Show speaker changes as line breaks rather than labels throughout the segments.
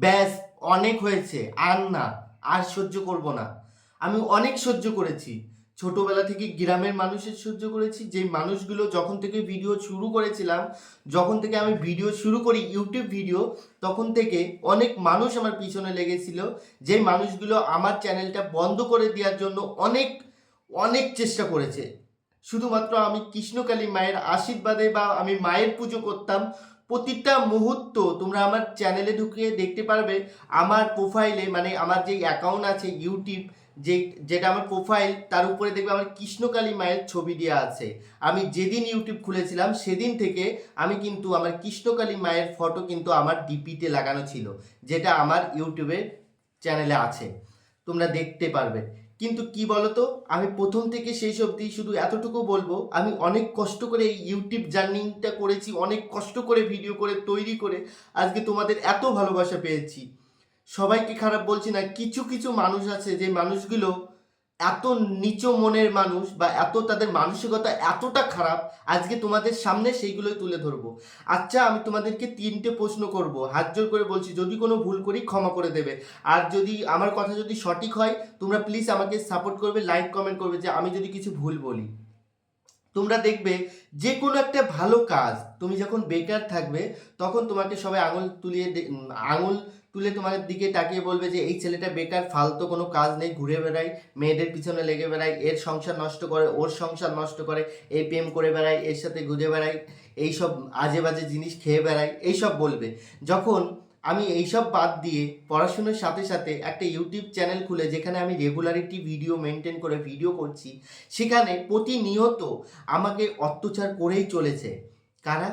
ব্যাস, অনেক হয়েছে, আর না, আর সহ্য করব না। আমি অনেক সহ্য করেছি, ছোটবেলা থেকে গ্রামের মানুষের সহ্য করেছি, যে মানুষগুলো যখন থেকে ভিডিও শুরু করেছিলাম, যখন থেকে আমি ভিডিও শুরু করি ইউটিউব ভিডিও, তখন থেকে অনেক মানুষ আমার পিছনে লেগেছিল, যে মানুষগুলো আমার চ্যানেলটা বন্ধ করে দেওয়ার জন্য অনেক অনেক চেষ্টা করেছে। শুধুমাত্র আমি কৃষ্ণকালী মায়ের আশীর্বাদে বা আমি মায়ের পুজো করতাম, প্রতিটা মুহূর্ত তোমরা আমার চ্যানেলে ঢুকে দেখতে পারবে। আমার প্রোফাইলে মানে আমার যে অ্যাকাউন্ট আছে ইউটিউব, যে যেটা আমার প্রোফাইল, তার উপরে দেখবে আমার কৃষ্ণকালী মায়ের ছবি দেওয়া আছে। আমি যেদিন ইউটিউব খুলেছিলাম সেদিন থেকে আমি কিন্তু আমার কৃষ্ণকালী মায়ের ফটো কিন্তু আমার ডিপিতে লাগানো ছিল, যেটা আমার ইউটিউবের চ্যানেলে আছে, তোমরা দেখতে পারবে। কিন্তু কি বলতো, আমি প্রথম থেকে সেই অবধি শুধু এতটুকু বলবো, আমি অনেক কষ্ট করে এই ইউটিউব জার্নিটা করেছি, অনেক কষ্ট করে ভিডিও করে তৈরি করে আজকে তোমাদের এত ভালোবাসা পেয়েছি। সবাইকে খারাপ বলছি না, কিছু কিছু মানুষ আছে যে মানুষগুলো এত নিচু মনের মানুষ বা এত তাদের মানসিকতা এতটা খারাপ, আজকে তোমাদের সামনে সেইগুলোই তুলে ধরবো। আচ্ছা, আমি তোমাদেরকে 3টে প্রশ্ন করব, হাত জোর করে বলছি, যদি কোনো ভুল করি ক্ষমা করে দেবে। আর যদি আমার কথা যদি সঠিক হয়, তোমরা প্লিজ আমাকে সাপোর্ট করবে, লাইক কমেন্ট করবে, যে আমি যদি কিছু ভুল বলি। তোমরা দেখবে যে কোনো একটা ভালো কাজ তুমি যখন বেকার থাকবে, তখন তোমাকে সবাই আঙুল তুলে তোমার দিকে তাকিয়ে বলবে যে এই ছেলেটা বেকার, ফালতু কোনো কাজ নেই, ঘুরে বেড়ায়, মেয়েদের পিছনে লেগে বেড়ায়, এর সংসার নষ্ট করে, ওর সংসার নষ্ট করে, এই প্রেম করে বেড়ায়, এর সাথে ঘুরে বেড়ায়, এইসব আজে বাজে জিনিস খেয়ে বেড়ায়, এইসব বলবে। যখন আমি এইসব বাদ দিয়ে পড়াশোনার সাথে সাথে একটা ইউটিউব চ্যানেল খুলে, যেখানে আমি রেগুলারিটি ভিডিও মেনটেন করে ভিডিও করছি, সেখানে প্রতিনিয়ত আমাকে অত্যাচার করেই চলেছে। কারা?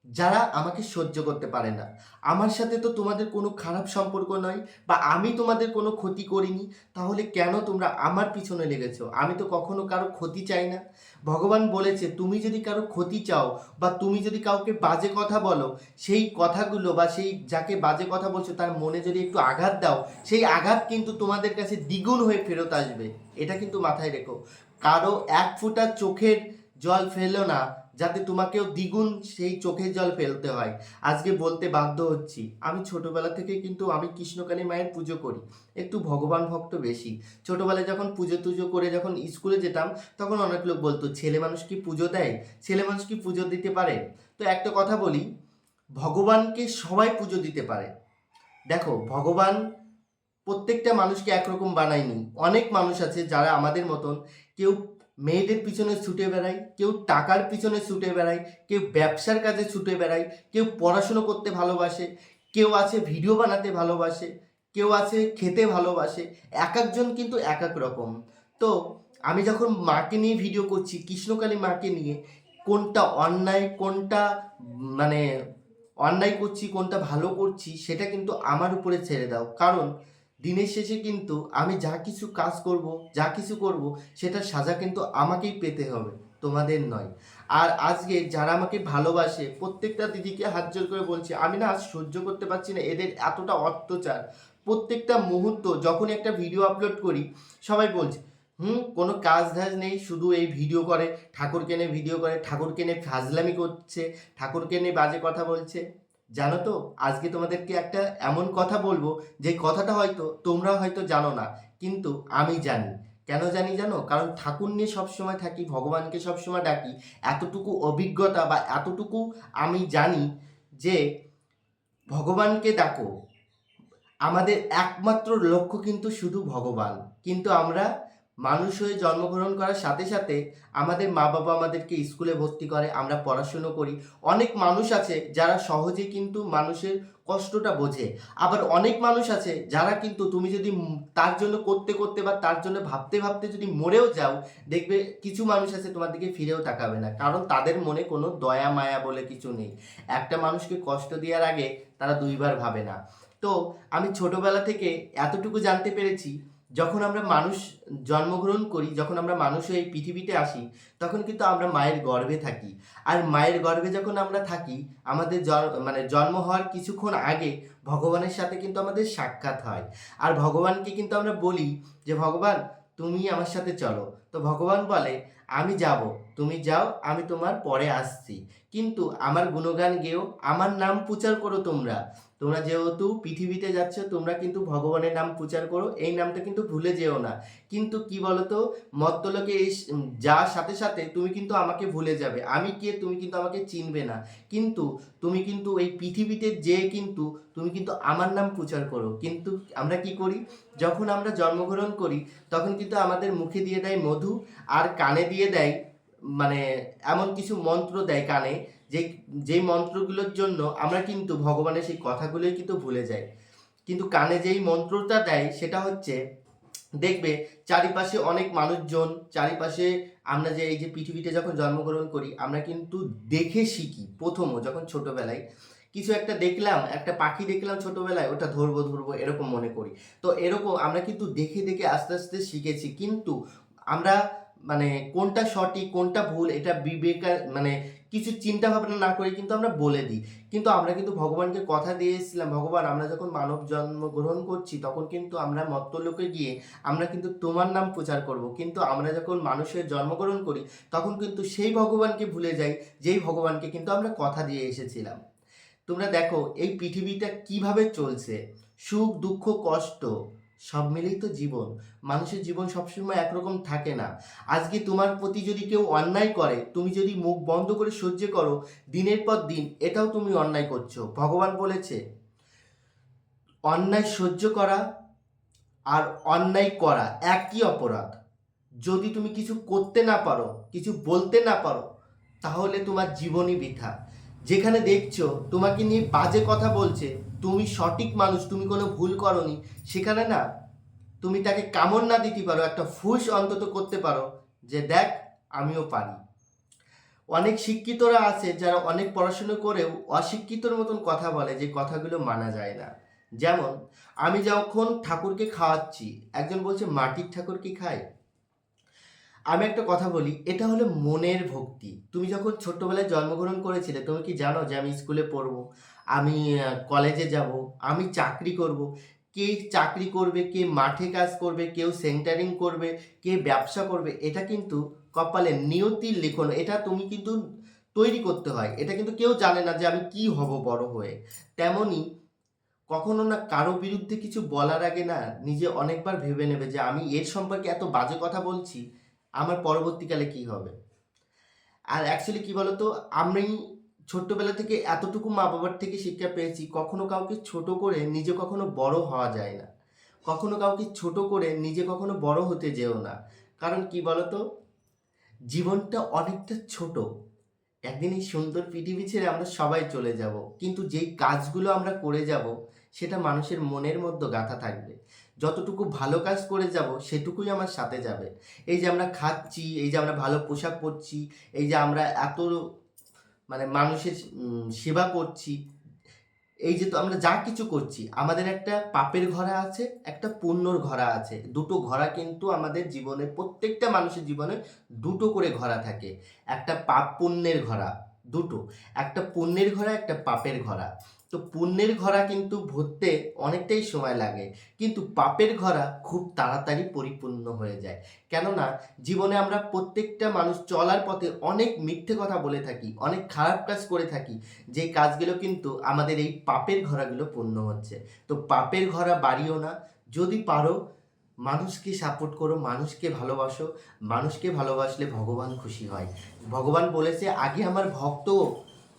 যারা আমাকে সহ্য করতে পারে না। আমার সাথে তো তোমাদের কোনো খারাপ সম্পর্ক নয়, বা আমি তোমাদের কোনো ক্ষতি করিনি, তাহলে কেন তোমরা আমার পিছনে লেগেছো? আমি তো কখনো কারো ক্ষতি চাই না। ভগবান বলেছে, তুমি যদি কারো ক্ষতি চাও বা তুমি যদি কাউকে বাজে কথা বলো, সেই কথাগুলো বা সেই যাকে বাজে কথা বলছো তার মনে যদি একটু আঘাত দাও, সেই আঘাত কিন্তু তোমাদের কাছে দ্বিগুণ হয়ে ফেরত আসবে। এটা কিন্তু মাথায় রেখো। কারো এক ফোঁটা চোখের জল ফেলো না, যাতে তোমাকেও দ্বিগুণ সেই চোখের জল ফেলতে হয়। আজকে বলতে বাধ্য হচ্ছি, আমি ছোটবেলা থেকে কিন্তু আমি কৃষ্ণকালী মায়ের পুজো করি, একটু ভগবান ভক্ত বেশি। ছোটবেলায় যখন পুজো টুজো করে যখন স্কুলে যেতাম, তখন অনেক লোক বলতো, ছেলে মানুষ কি পুজো দেয়, ছেলে মানুষ কি পুজো দিতে পারে? তো একটা কথা বলি, ভগবানকে সবাই পুজো দিতে পারে। দেখো, ভগবান প্রত্যেকটা মানুষকে একরকম বানায়নি। অনেক মানুষ আছে যারা আমাদের মতন, কেউ মেয়েদের পিছনে ছুটে বেড়ায়, কেউ টাকার পিছনে ছুটে বেড়ায়, কেউ ব্যবসার কাজে ছুটে বেড়ায়, কেউ পড়াশুনো করতে ভালোবাসে, কেউ আছে ভিডিও বানাতে ভালোবাসে, কেউ আছে খেতে ভালোবাসে। এক একজন কিন্তু এক এক রকম। তো আমি যখন মাকে নিয়ে ভিডিও করছি, কৃষ্ণকালী মাকে নিয়ে, কোনটা অন্যায় কোনটা মানে অন্যায় করছি কোনটা ভালো করছি, সেটা কিন্তু আমার উপরে ছেড়ে দাও। কারণ দিনের শেষে কিন্তু আমি যা কিছু কাজ করব, যা কিছু করব, সেটার সাজা কিন্তু আমাকেই পেতে হবে, তোমাদের নয়। আর আজকে যারা আমাকে ভালোবাসে, প্রত্যেকটা দিদিকে হাত জোর করে বলছি, আমি না আজ সহ্য করতে পারছি না এদের এতটা অত্যাচার। প্রত্যেকটা মুহূর্ত যখন একটা ভিডিও আপলোড করি, সবাই বলছে, কোনো কাজ ধাজ নেই, শুধু এই ভিডিও করে, ঠাকুরকে নিয়ে ভিডিও করে, ঠাকুরকে নিয়ে ফাজলামি করছে, ঠাকুরকে নিয়ে বাজে কথা বলছে। জানো তো, আজকে তোমাদেরকে একটা এমন কথা বলবো, যে কথাটা হয়তো তোমরা হয়তো জানো না, কিন্তু আমি জানি। কেন জানি জানো? কারণ ঠাকুর নিয়ে সবসময় থাকি, ভগবানকে সবসময় ডাকি। এতটুকু অভিজ্ঞতা বা এতটুকু আমি জানি যে ভগবানকে ডাকো, আমাদের একমাত্র লক্ষ্য কিন্তু শুধু ভগবান। কিন্তু আমরা মানুষ হয়ে জন্মগ্রহণ করার সাথে সাথে আমাদের মা বাবা আমাদেরকে স্কুলে ভর্তি করে, আমরা পড়াশুনো করি। অনেক মানুষ আছে যারা সহজে কিন্তু মানুষের কষ্টটা বোঝে। আবার অনেক মানুষ আছে যারা কিন্তু তুমি যদি তার জন্য করতে করতে বা তার জন্য ভাবতে ভাবতে যদি মরেও যাও, দেখবে কিছু মানুষ আছে তোমার দিকে ফিরেও তাকাবে না, কারণ তাদের মনে কোনো দয়া মায়া বলে কিছু নেই। একটা মানুষকে কষ্ট দেওয়ার আগে তারা দুইবার ভাবে না। তো আমি ছোটবেলা থেকে এতটুকু জানতে পেরেছি, যখন আমরা মানুষ জন্মগ্রহণ করি, যখন আমরা মানুষ হয়ে এই পৃথিবীতে আসি, তখন কিন্তু আমরা মায়ের গর্ভে থাকি। আর মায়ের গর্ভে যখন আমরা থাকি, আমাদের জন্ম হওয়ার কিছুক্ষণ আগে ভগবানের সাথে কিন্তু আমাদের সাক্ষাৎ হয়। আর ভগবানকে কিন্তু আমরা বলি যে ভগবান, তুমি আমার সাথে চলো। তো ভগবান বলে, আমি যাব, তুমি যাও, আমি তোমার পরে আসছি, কিন্তু আমার গুণগান গেও, আমার নাম প্রচার করো তোমরা। তোমরা যেহেতু পৃথিবীতে যাচ্ছ, তোমরা কিন্তু ভগবানের নাম প্রচার করো, এই নামটা কিন্তু ভুলে যেও না। কিন্তু কি বলতো, মত্তলোকে যাওয়ার সাথে সাথে তুমি কিন্তু আমাকে ভুলে যাবে। আমি কে তুমি কিন্তু আমাকে চিনবে না, কিন্তু তুমি কিন্তু এই পৃথিবীতে যে কিন্তু তুমি কিন্তু আমার নাম প্রচার করো। কিন্তু আমরা কি করি, যখন আমরা জন্মগ্রহণ করি তখন কিন্তু আমাদের মুখে দিয়ে দেয় মধু, আর কানে দিয়ে দেয় মানে এমন কিছু মন্ত্র দেয় কানে, যে যেই মন্ত্রগুলোর জন্য আমরা কিন্তু ভগবানের সেই কথাগুলোই কিন্তু ভুলে যাই। কিন্তু কানে যেই মন্ত্রটা দেয় সেটা হচ্ছে, দেখবে চারিপাশে অনেক মানুষজন, চারিপাশে আমরা যে এই যে পৃথিবীতে যখন জন্মগ্রহণ করি আমরা কিন্তু দেখে শিখি। প্রথমও যখন ছোটবেলায় কিছু একটা দেখলাম, একটা পাখি দেখলাম ছোটবেলায়, ওটা ধরবো ধরবো এরকম মনে করি। তো এরকম আমরা কিন্তু দেখে দেখে আস্তে আস্তে শিখেছি। কিন্তু আমরা মানে কোনটা সঠিক কোনটা ভুল এটা মানে কিছু চিন্তা ভাবনা না করে কিন্তু আমরা বলে দিই। কিন্তু আমরা কিন্তু ভগবানকে কথা দিয়ে এসেছিলাম, ভগবান আমরা যখন মানব জন্ম গ্রহণ করছি তখন কিন্তু আমরা মর্ত্যলোকে গিয়ে আমরা কিন্তু তোমার নাম প্রচার করব। কিন্তু আমরা যখন মানুষের জন্মগ্রহণ করি তখন কিন্তু সেই ভগবানকে ভুলে যাই, যেই ভগবানকে কিন্তু আমরা কথা দিয়ে এসেছিলাম। তোমরা দেখো এই পৃথিবীটা কিভাবে চলছে, সুখ দুঃখ কষ্ট সব মিলেই তো জীবন। মানুষের জীবন সবসময় একরকম থাকে না। আজকে তোমার প্রতি যদি কেউ অন্যায় করে, তুমি যদি মুখ বন্ধ করে সহ্য করো দিনের পর দিন, এটাও তুমি অন্যায় করছো। ভগবান বলেছে অন্যায় সহ্য করা আর অন্যায় করা একই অপরাধ। যদি তুমি কিছু করতে না পারো, কিছু বলতে না পারো, তাহলে তোমার জীবনই বৃথা। যেখানে দেখছো তোমাকে নিয়ে বাজে কথা বলছে, তুমি সঠিক মানুষ, তুমি কোনো ভুল করনি, সেখানে না তুমি তাকে কামড় না দিতে পারো, একটা ফুস অন্তত করতে পারো যে দেখ আমিও পারি। অনেক শিক্ষিতরা আছে যারা অনেক পড়াশুনো করেও অশিক্ষিতর মতন কথা বলে, যে কথাগুলো মানা যায় না। যেমন আমি যখন ঠাকুরকে খাওয়াচ্ছি, একজন বলছে মাটির ঠাকুর কি খায়। আমি একটা কথা বলি, এটা হলো মনের ভক্তি। তুমি যখন ছোট্টবেলায় জন্মগ্রহণ করেছিলে, তুমি কি জানো যে আমি স্কুলে পড়বো, আমি কলেজে যাব, আমি চাকরি করব। কে চাকরি করবে, কে মাঠে কাজ করবে, কেউ সেন্টারিং করবে, কে ব্যবসা করবে, এটা কিন্তু কপালে নিয়তির লিখন। এটা তুমি কিন্তু তৈরি করতে হয়, এটা কিন্তু কেউ জানে না যে আমি কি হব বড় হয়ে। তেমনই কখনো না কারো বিরুদ্ধে কিছু বলার আগে না নিজে অনেকবার ভেবে নেবে যে আমি এর সম্পর্কে এত বাজে কথা বলছি, আমার পরবর্তীকালে কি হবে। আর অ্যাকচুয়ালি কি বলতো, আমি ছোট্টবেলা থেকে এতটুকু মা বাবার থেকে শিক্ষা পেয়েছি, কখনো কাউকে ছোট করে নিজে কখনো বড় হওয়া যায় না। কখনো কাউকে ছোট করে নিজে কখনো বড় হতে যেও না। কারণ কি বলতো, জীবনটা অনেকটা ছোট। একদিন এই সুন্দর পৃথিবী ছেড়ে আমরা সবাই চলে যাব, কিন্তু যেই কাজগুলো আমরা করে যাব সেটা মানুষের মনের মধ্যে গাঁথা থাকবে। যতটুকু ভালো কাজ করে যাব সেটুকুই আমার সাথে যাবে। এই যে আমরা খাচ্ছি, এই যে আমরা ভালো পোশাক পরছি, এই যে আমরা এত মানে মানুষের সেবা করছি, এই যে তো আমরা যা কিছু করছি, আমাদের একটা পাপের ঘোড়া আছে, একটা পুণ্যর ঘোড়া আছে। দুটো ঘোড়া কিন্তু আমাদের জীবনে, প্রত্যেকটা মানুষের জীবনে দুটো করে ঘোড়া থাকে। একটা পাপ পুণ্যের ঘোড়া, দুটো, একটা পুণ্যের ঘোড়া, একটা পাপের ঘোড়া। তো পুণ্যের ঘোড়া কিন্তু ভরতে অনেকটাই সময় লাগে, কিন্তু পাপের ঘোড়া খুব তাড়াতাড়ি পরিপূর্ণ হয়ে যায়। কেননা জীবনে আমরা প্রত্যেকটা মানুষ চলার পথে অনেক মিথ্যে কথা বলে থাকি, অনেক খারাপ কাজ করে থাকি, যেই কাজগুলো কিন্তু আমাদের এই পাপের ঘোড়াগুলো পূর্ণ হচ্ছে। তো পাপের ঘোড়া বাড়িও না, যদি পারো মানুষকে সাপোর্ট করো, মানুষকে ভালোবাসো। মানুষকে ভালোবাসলে ভগবান খুশি হয়। ভগবান বলেছে আগে আমার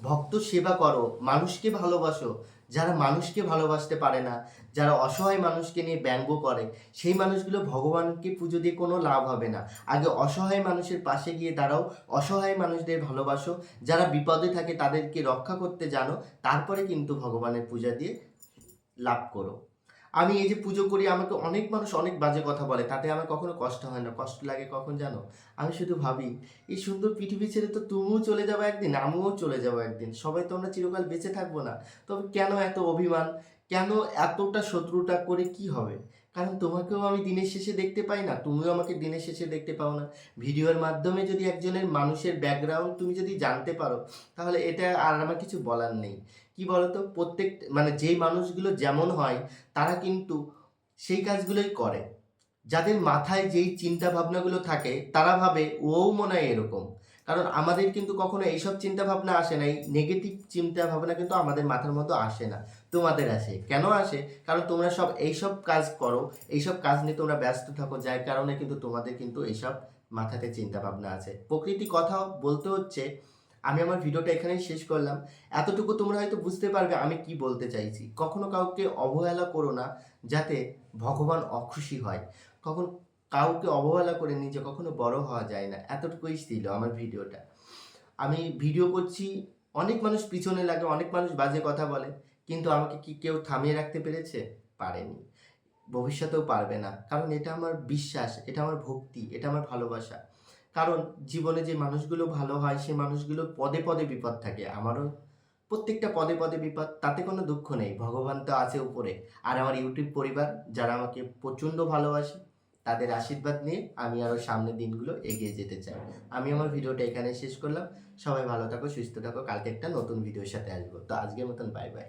ভক্ত সেবা করো, মানুষকে ভালোবাসো। যারা মানুষকে ভালোবাসতে পারে না, যারা অসহায় মানুষকে নিয়ে ব্যঙ্গ করে, সেই মানুষগুলো ভগবানকে পুজো দিয়ে কোনো লাভ হবে না। আগে অসহায় মানুষের পাশে গিয়ে দাঁড়াও, অসহায় মানুষদের ভালোবাসো, যারা বিপদে থাকে তাদেরকে রক্ষা করতে জানো, তারপরে কিন্তু ভগবানের পূজা দিয়ে লাভ করো। আমি এই যে পুজো করি, আমাকে অনেক মানুষ অনেক বাজে কথা বলে, তাতে আমার কখনো কষ্ট হয় না। কষ্ট লাগে কখন জানো, আমি শুধু ভাবি এই সুন্দর পৃথিবী ছেড়ে তো তুমিও চলে যাবো একদিন, আমিও চলে যাবো একদিন, সবাই তো আমরা চিরকাল বেঁচে থাকবো না। তবে কেন এত অভিমান, কেন এতটা শত্রুতা করে কি হবে? কারণ তোমাকেও আমি দিনের শেষে দেখতে পাই না, তুমিও আমাকে দিনের শেষে দেখতে পাও না। ভিডিওর মাধ্যমে যদি একজনের মানুষের ব্যাকগ্রাউন্ড তুমি যদি জানতে পারো, তাহলে এটা আর আমার কিছু বলার নেই। কি বলতো, প্রত্যেক মানে যেই মানুষগুলো যেমন হয় তারা কিন্তু সেই কাজগুলোই করে। যাদের মাথায় যেই চিন্তা ভাবনাগুলো থাকে তারা ভাবে ও মনে হয় এরকম। কারণ আমাদের কিন্তু কখনো এইসব চিন্তা ভাবনা আসে না, এই নেগেটিভ চিন্তা ভাবনা কিন্তু আমাদের মাথার মধ্যে আসে না, তোমাদের আসে। কেন আসে? কারণ তোমরা সব এইসব কাজ করো, এইসব কাজ নিয়ে তোমরা ব্যস্ত থাকো, যার কারণে কিন্তু তোমাদের কিন্তু এইসব মাথাতে চিন্তা ভাবনা আছে। প্রকৃতি কথা বলতে হচ্ছে, আমি আমার ভিডিওটা এখানেই শেষ করলাম। এতটুকু তোমরা হয়তো বুঝতে পারবে আমি কি বলতে চাইছি। কখনো কাউকে অবহেলা করো না, যাতে ভগবান অখুশি হয়। কখন কাউকে অবহেলা করে নিজে কখনো বড় হওয়া যায় না। এতটুকুই ছিল আমার ভিডিওটা। আমি ভিডিও করছি, অনেক মানুষ পিছনে লাগে, অনেক মানুষ বাজে কথা বলে, কিন্তু আমাকে কি কেউ থামিয়ে রাখতে পেরেছে? পারেনি, ভবিষ্যতেও পারবে না। কারণ এটা আমার বিশ্বাস, এটা আমার ভক্তি, এটা আমার ভালোবাসা। কারণ জীবনে যে মানুষগুলো ভালো হয় সে মানুষগুলো পদে পদে বিপদ থাকে, আমারও প্রত্যেকটা পদে পদে বিপদ, তাতে কোনো দুঃখ নেই, ভগবান তো আছে উপরে। আর আমার ইউটিউব পরিবার যারা আমাকে প্রচণ্ড ভালোবাসে, তাদের আশীর্বাদ নিয়ে আমি আরও সামনের দিনগুলো এগিয়ে যেতে চাই। আমি আমার ভিডিওটা এখানে শেষ করলাম। সবাই ভালো থাকো, সুস্থ থাকো, কালকে একটা নতুন ভিডিওর সাথে আসবো। তো আজকের মতন বাই বাই।